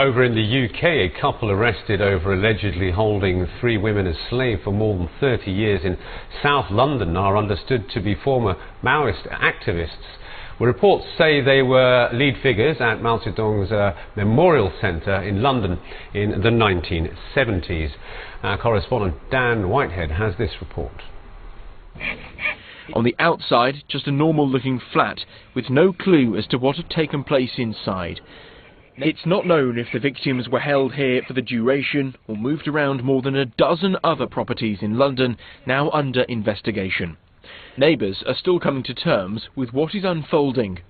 Over in the UK, a couple arrested over allegedly holding 3 women as slaves for more than 30 years in South London are understood to be former Maoist activists. Well, reports say they were lead figures at Mao Zedong's Memorial Centre in London in the 1970s. Our correspondent Dan Whitehead has this report. On the outside, just a normal-looking flat with no clue as to what had taken place inside. It's not known if the victims were held here for the duration or moved around more than a dozen other properties in London, now under investigation. Neighbours are still coming to terms with what is unfolding.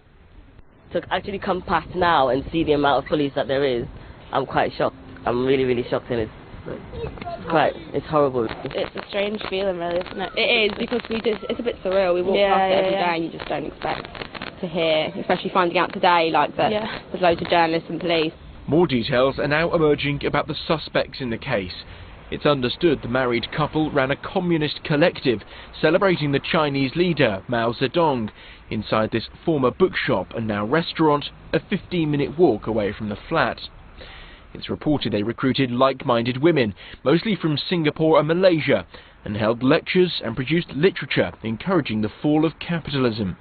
To actually come past now and see the amount of police that there is, I'm quite shocked. I'm really shocked, and it's horrible. It's a strange feeling, really, isn't it? It is, because it's a bit surreal. We walk past it every day and you just don't expect to hear, especially finding out today, like that there's loads of journalists and police. More details are now emerging about the suspects in the case. It's understood the married couple ran a communist collective celebrating the Chinese leader, Mao Zedong, inside this former bookshop and now restaurant, a 15-minute walk away from the flat. It's reported they recruited like-minded women, mostly from Singapore and Malaysia, and held lectures and produced literature encouraging the fall of capitalism.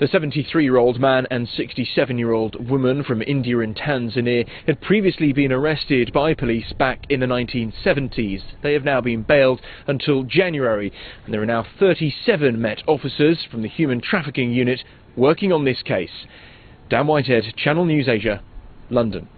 The 73-year-old man and 67-year-old woman from India and Tanzania had previously been arrested by police back in the 1970s. They have now been bailed until January, and there are now 37 Met officers from the Human Trafficking Unit working on this case. Dan Whitehead, Channel NewsAsia, London.